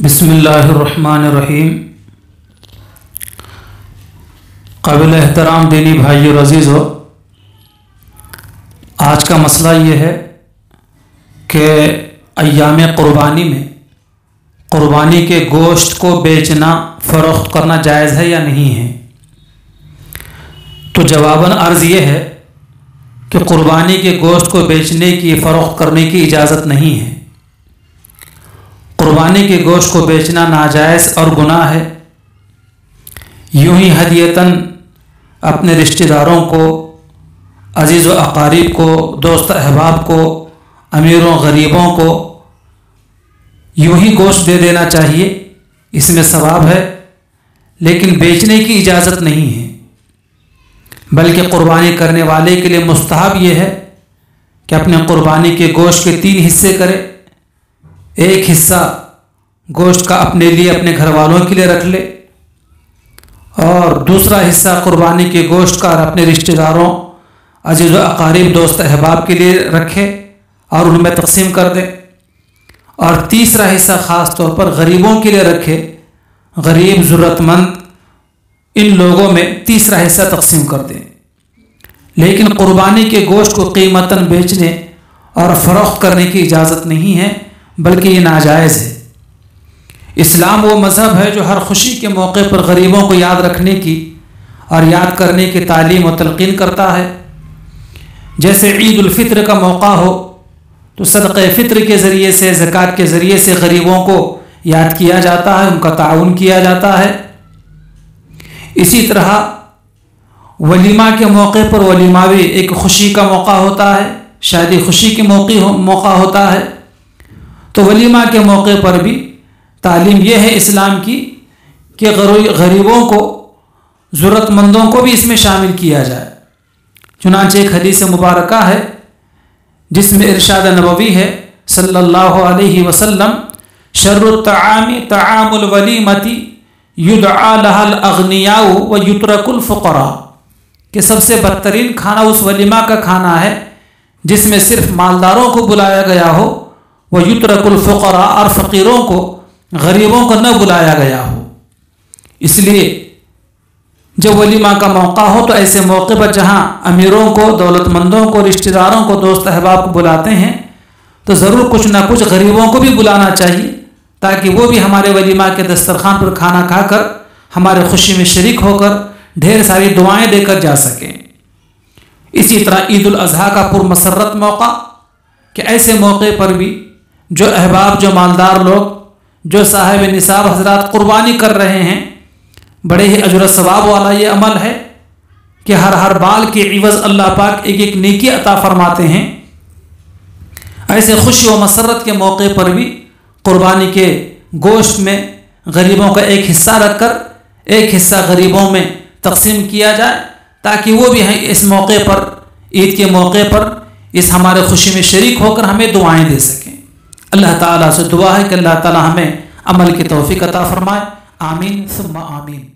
बिस्मिल्लाहिर्रहमानिर्रहीम। काबिल एहतराम दीनी भाई और अज़ीज़ हो, आज का मसला ये है कि अय्याम क़ुरबानी में क़ुरबानी के गोश्त को बेचना फ़रोख्त करना जायज़ है या नहीं है। तो जवाबन अर्ज़ ये है कि क़ुरबानी के गोश्त को बेचने की फ़रोख्त करने की इजाज़त नहीं है। क़ुरबानी के गोश्त को बेचना नाजायज़ और गुनाह है। यूँ ही हदियतन अपने रिश्तेदारों को, अज़ीज़ व अक़ारीब को, दोस्त अहबाब को, अमीरों गरीबों को यूँ ही गोश्त दे देना चाहिए, इसमें सवाब है, लेकिन बेचने की इजाज़त नहीं है। बल्कि क़ुरबानी करने वाले के लिए मुस्तहब ये है कि अपने क़ुरबानी के गोश्त के 3 हिस्से करे। एक हिस्सा गोश्त का अपने लिए, अपने घर वालों के लिए रख ले, और दूसरा हिस्सा क़ुरबानी के गोश्त का अपने रिश्तेदारों, अज़ीज़ व अक़ारीब, दोस्त अहबाब के लिए रखे और उनमें तक़सीम कर दे, और तीसरा हिस्सा ख़ास तौर पर गरीबों के लिए रखे। गरीब, ज़रूरतमंद, इन लोगों में तीसरा हिस्सा तक़सीम कर दें। लेकिन क़ुरबानी के गोश्त को कीमतन बेचने और फ़रोख्त करने की इजाज़त नहीं है, बल्कि ये नाजायज़ है। इस्लाम वो मज़हब है जो हर खुशी के मौके पर गरीबों को याद रखने की और याद करने की तालीम और तलक़ीन करता है। जैसे ईद उल फ़ित्र का मौका हो तो सदक़े फ़ित्र के ज़रिए से, ज़कात के ज़रिए से गरीबों को याद किया जाता है, उनका ताउन किया जाता है। इसी तरह वलीमा के मौके पर वलीमा भी एक खुशी का मौका होता है, शादी खुशी के मौका होता है। तो वलीमा के मौके पर भी तालीम यह है इस्लाम की कि गरीबों को, ज़रूरतमंदों को भी इसमें शामिल किया जाए। चुनांचे एक हदीस मुबारका है जिसमें इरशाद नबवी है सल्लल्लाहु अलैहि वसल्लम, शर्रुत तआमी तआमुल वलीमती युदआ लहल अग़नियाउ व युतरकुल फ़ुक़रा, कि सबसे बदतरीन खाना उस वलीमा का खाना है जिसमें सिर्फ मालदारों को बुलाया गया हो, व युतरकुल फ़ुक़रा, और फ़कीरों को, गरीबों को न बुलाया गया हो। इसलिए जब वलीमा का मौका हो तो ऐसे मौके पर जहाँ अमीरों को, दौलतमंदों को, रिश्तेदारों को, दोस्त अहबाब को बुलाते हैं, तो ज़रूर कुछ ना कुछ गरीबों को भी बुलाना चाहिए, ताकि वो भी हमारे वलीमा के दस्तरखान पर खाना खाकर हमारे खुशी में शरीक होकर ढेर सारी दुआएं देकर जा सकें। इसी तरह ईद उल अज़हा का पुरमसरत मौका, कि ऐसे मौके पर भी जो अहबाब, जो मालदार लोग, जो साहिब निसाब हजरात क़ुरबानी कर रहे हैं, बड़े ही अजर सवाब वाला ये अमल है कि हर बाल के इवज़ अल्लाह पाक एक एक नेकी अता फरमाते हैं। ऐसे खुशी व मसरत के मौके पर भी क़ुरबानी के गोश्त में गरीबों का एक हिस्सा रखकर एक हिस्सा गरीबों में तक़सीम किया जाए, ताकि वो भी इस मौके पर, ईद के मौके पर, इस हमारे खुशी में शरीक होकर हमें दुआएं दे सकें। अल्लाह ताला से दुआ है कि अल्लाह ताला हमें अमल की तौफ़ीक़ अता फ़रमाए। आमीन सुम्मा आमीन।